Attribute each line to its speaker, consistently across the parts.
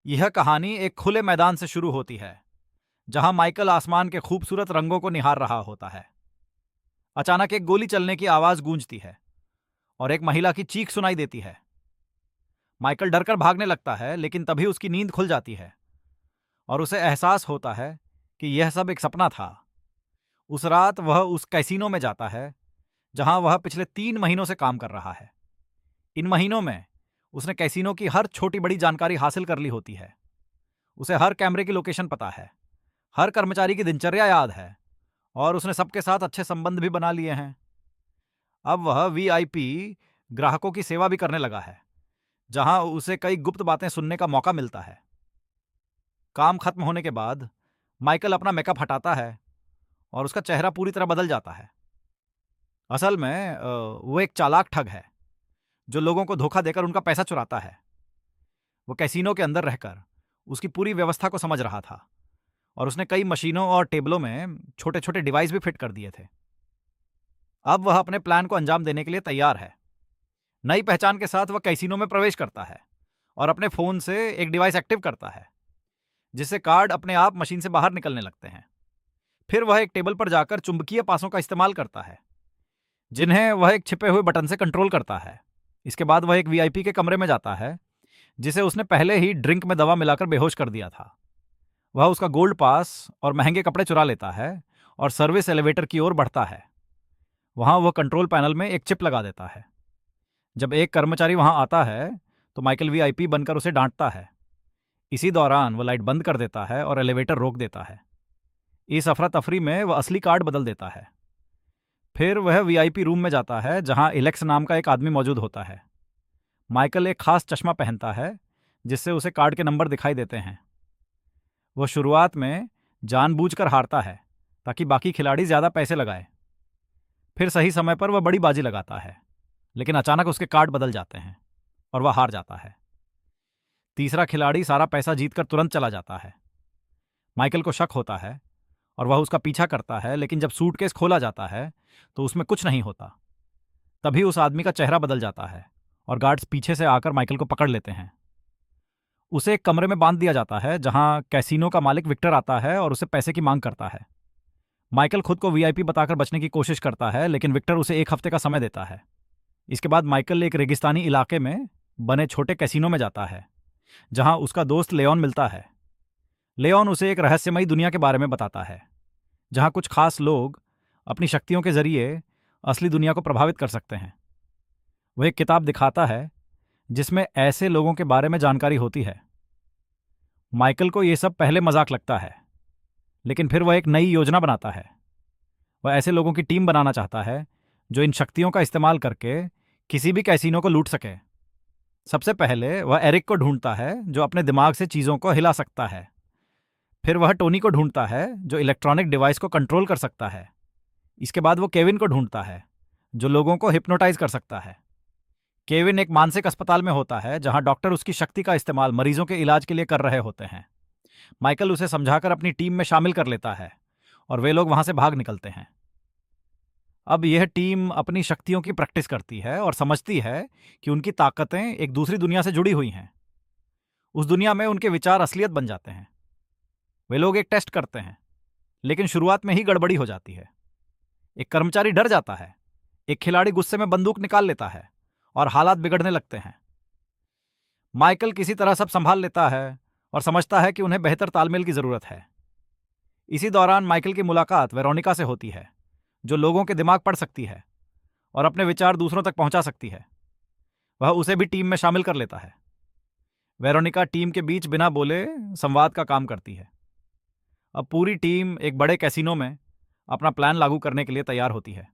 Speaker 1: यह कहानी एक खुले मैदान से शुरू होती है, जहां माइकल आसमान के खूबसूरत रंगों को निहार रहा होता है। अचानक एक गोली चलने की आवाज गूंजती है और एक महिला की चीख सुनाई देती है। माइकल डरकर भागने लगता है, लेकिन तभी उसकी नींद खुल जाती है और उसे एहसास होता है कि यह सब एक सपना था। उस रात वह उस कैसीनो में जाता है जहां वह पिछले 3 महीनों से काम कर रहा है। इन महीनों में उसने कैसीनो की हर छोटी बड़ी जानकारी हासिल कर ली होती है। उसे हर कैमरे की लोकेशन पता है, हर कर्मचारी की दिनचर्या याद है और उसने सबके साथ अच्छे संबंध भी बना लिए हैं। अब वह वीआईपी ग्राहकों की सेवा भी करने लगा है, जहां उसे कई गुप्त बातें सुनने का मौका मिलता है। काम खत्म होने के बाद माइकल अपना मेकअप हटाता है और उसका चेहरा पूरी तरह बदल जाता है। असल में वो एक चालाक ठग है जो लोगों को धोखा देकर उनका पैसा चुराता है। वो कैसीनो के अंदर रहकर उसकी पूरी व्यवस्था को समझ रहा था और उसने कई मशीनों और टेबलों में छोटे छोटे डिवाइस भी फिट कर दिए थे। अब वह अपने प्लान को अंजाम देने के लिए तैयार है। नई पहचान के साथ वह कैसीनो में प्रवेश करता है और अपने फोन से एक डिवाइस एक्टिव करता है, जिससे कार्ड अपने आप मशीन से बाहर निकलने लगते हैं। फिर वह एक टेबल पर जाकर चुंबकीय पासों का इस्तेमाल करता है, जिन्हें वह एक छिपे हुए बटन से कंट्रोल करता है। इसके बाद वह एक वीआईपी के कमरे में जाता है, जिसे उसने पहले ही ड्रिंक में दवा मिलाकर बेहोश कर दिया था। वह उसका गोल्ड पास और महंगे कपड़े चुरा लेता है और सर्विस एलिवेटर की ओर बढ़ता है। वहां वह कंट्रोल पैनल में एक चिप लगा देता है। जब एक कर्मचारी वहां आता है तो माइकल वीआईपी बनकर उसे डांटता है। इसी दौरान वह लाइट बंद कर देता है और एलिवेटर रोक देता है। इस अफरा तफरी में वह असली कार्ड बदल देता है। फिर वह वीआईपी रूम में जाता है, जहां इलेक्स नाम का एक आदमी मौजूद होता है। माइकल एक खास चश्मा पहनता है, जिससे उसे कार्ड के नंबर दिखाई देते हैं। वह शुरुआत में जानबूझकर हारता है ताकि बाकी खिलाड़ी ज्यादा पैसे लगाए। फिर सही समय पर वह बड़ी बाजी लगाता है, लेकिन अचानक उसके कार्ड बदल जाते हैं और वह हार जाता है। तीसरा खिलाड़ी सारा पैसा जीतकर तुरंत चला जाता है। माइकल को शक होता है और वह उसका पीछा करता है, लेकिन जब सूटकेस खोला जाता है तो उसमें कुछ नहीं होता। तभी उस आदमी का चेहरा बदल जाता है और गार्ड्स पीछे से आकर माइकल को पकड़ लेते हैं। उसे एक कमरे में बांध दिया जाता है, जहां कैसीनो का मालिक विक्टर आता है और उसे पैसे की मांग करता है। माइकल खुद को वीआईपी बताकर बचने की कोशिश करता है, लेकिन विक्टर उसे 1 हफ्ते का समय देता है। इसके बाद माइकल एक रेगिस्तानी इलाके में बने छोटे कैसीनो में जाता है, जहां उसका दोस्त लेओन मिलता है। लेओन उसे एक रहस्यमयी दुनिया के बारे में बताता है, जहां कुछ खास लोग अपनी शक्तियों के जरिए असली दुनिया को प्रभावित कर सकते हैं। वह एक किताब दिखाता है जिसमें ऐसे लोगों के बारे में जानकारी होती है। माइकल को यह सब पहले मजाक लगता है, लेकिन फिर वह एक नई योजना बनाता है। वह ऐसे लोगों की टीम बनाना चाहता है जो इन शक्तियों का इस्तेमाल करके किसी भी कैसीनो को लूट सके। सबसे पहले वह एरिक को ढूंढता है, जो अपने दिमाग से चीजों को हिला सकता है। फिर वह टोनी को ढूंढता है, जो इलेक्ट्रॉनिक डिवाइस को कंट्रोल कर सकता है। इसके बाद वो केविन को ढूंढता है, जो लोगों को हिप्नोटाइज कर सकता है। केविन एक मानसिक अस्पताल में होता है, जहां डॉक्टर उसकी शक्ति का इस्तेमाल मरीजों के इलाज के लिए कर रहे होते हैं। माइकल उसे समझाकर अपनी टीम में शामिल कर लेता है और वे लोग वहां से भाग निकलते हैं। अब यह टीम अपनी शक्तियों की प्रैक्टिस करती है और समझती है कि उनकी ताकतें एक दूसरी दुनिया से जुड़ी हुई हैं। उस दुनिया में उनके विचार असलियत बन जाते हैं। वे लोग एक टेस्ट करते हैं, लेकिन शुरुआत में ही गड़बड़ी हो जाती है। एक कर्मचारी डर जाता है, एक खिलाड़ी गुस्से में बंदूक निकाल लेता है और हालात बिगड़ने लगते हैं। माइकल किसी तरह सब संभाल लेता है और समझता है कि उन्हें बेहतर तालमेल की जरूरत है। इसी दौरान माइकल की मुलाकात वेरोनिका से होती है, जो लोगों के दिमाग पढ़ सकती है और अपने विचार दूसरों तक पहुंचा सकती है। वह उसे भी टीम में शामिल कर लेता है। वेरोनिका टीम के बीच बिना बोले संवाद का काम करती है। अब पूरी टीम एक बड़े कैसीनो में अपना प्लान लागू करने के लिए तैयार होती है।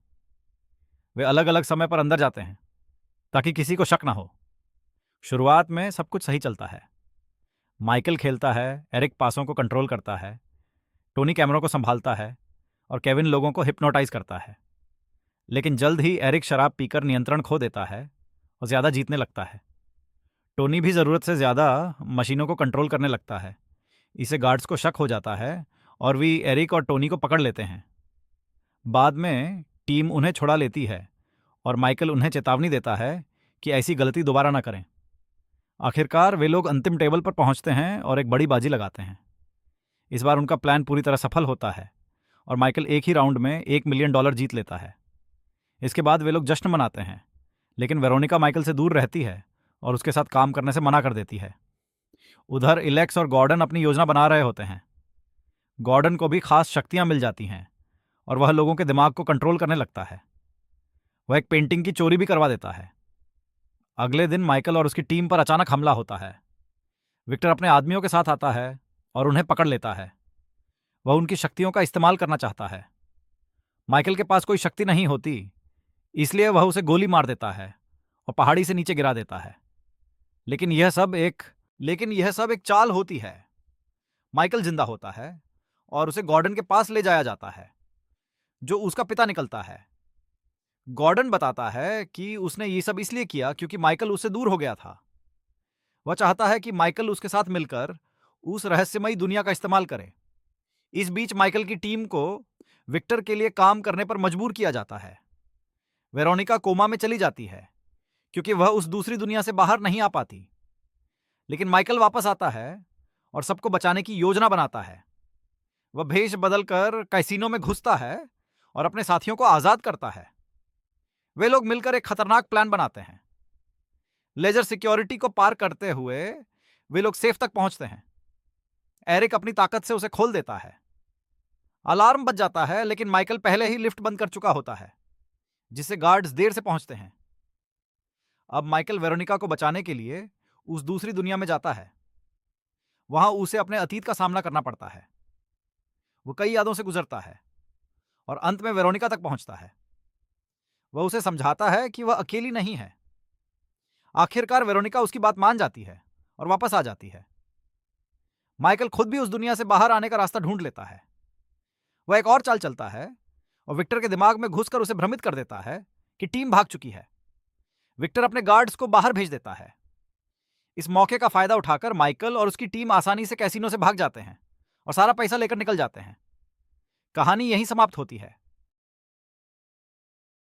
Speaker 1: वे अलग अलग समय पर अंदर जाते हैं ताकि किसी को शक ना हो। शुरुआत में सब कुछ सही चलता है। माइकल खेलता है, एरिक पासों को कंट्रोल करता है, टोनी कैमरों को संभालता है और केविन लोगों को हिप्नोटाइज करता है। लेकिन जल्द ही एरिक शराब पीकर नियंत्रण खो देता है और ज्यादा जीतने लगता है। टोनी भी जरूरत से ज्यादा मशीनों को कंट्रोल करने लगता है। इसे गार्ड्स को शक हो जाता है और वे एरिक और टोनी को पकड़ लेते हैं। बाद में टीम उन्हें छुड़ा लेती है और माइकल उन्हें चेतावनी देता है कि ऐसी गलती दोबारा ना करें। आखिरकार वे लोग अंतिम टेबल पर पहुंचते हैं और एक बड़ी बाजी लगाते हैं। इस बार उनका प्लान पूरी तरह सफल होता है और माइकल एक ही राउंड में $1 मिलियन जीत लेता है। इसके बाद वे लोग जश्न मनाते हैं, लेकिन वेरोनिका माइकल से दूर रहती है और उसके साथ काम करने से मना कर देती है। उधर इलेक्स और गॉर्डन अपनी योजना बना रहे होते हैं। गॉर्डन को भी खास शक्तियां मिल जाती हैं और वह लोगों के दिमाग को कंट्रोल करने लगता है। वह एक पेंटिंग की चोरी भी करवा देता है। अगले दिन माइकल और उसकी टीम पर अचानक हमला होता है। विक्टर अपने आदमियों के साथ आता है और उन्हें पकड़ लेता है। वह उनकी शक्तियों का इस्तेमाल करना चाहता है। माइकल के पास कोई शक्ति नहीं होती, इसलिए वह उसे गोली मार देता है और पहाड़ी से नीचे गिरा देता है। लेकिन यह सब एक चाल होती है। माइकल जिंदा होता है और उसे गॉर्डन के पास ले जाया जाता है, जो उसका पिता निकलता है। गॉर्डन बताता है कि उसने ये सब इसलिए किया क्योंकि माइकल उससे दूर हो गया था। वह चाहता है कि माइकल उसके साथ मिलकर उस रहस्यमयी दुनिया का इस्तेमाल करे। इस बीच माइकल की टीम को विक्टर के लिए काम करने पर मजबूर किया जाता है। वेरोनिका कोमा में चली जाती है क्योंकि वह उस दूसरी दुनिया से बाहर नहीं आ पाती। लेकिन माइकल वापस आता है और सबको बचाने की योजना बनाता है। वह भेष बदलकर कैसीनो में घुसता है और अपने साथियों को आजाद करता है। वे लोग मिलकर एक खतरनाक प्लान बनाते हैं। लेजर सिक्योरिटी को पार करते हुए वे लोग सेफ तक पहुंचते हैं। एरिक अपनी ताकत से उसे खोल देता है। अलार्म बज जाता है, लेकिन माइकल पहले ही लिफ्ट बंद कर चुका होता है, जिससे गार्ड्स देर से पहुंचते हैं। अब माइकल वेरोनिका को बचाने के लिए उस दूसरी दुनिया में जाता है। वहां उसे अपने अतीत का सामना करना पड़ता है। वो कई यादों से गुजरता है और अंत में वेरोनिका तक पहुंचता है। वह उसे समझाता है कि वह अकेली नहीं है। आखिरकार वेरोनिका उसकी बात मान जाती है और वापस आ जाती है। माइकल खुद भी उस दुनिया से बाहर आने का रास्ता ढूंढ लेता है। वह एक और चाल चलता है और विक्टर के दिमाग में घुसकर उसे भ्रमित कर देता है कि टीम भाग चुकी है। विक्टर अपने गार्ड्स को बाहर भेज देता है। इस मौके का फायदा उठाकर माइकल और उसकी टीम आसानी से कैसीनो से भाग जाते हैं और सारा पैसा लेकर निकल जाते हैं। कहानी यहीं समाप्त होती है।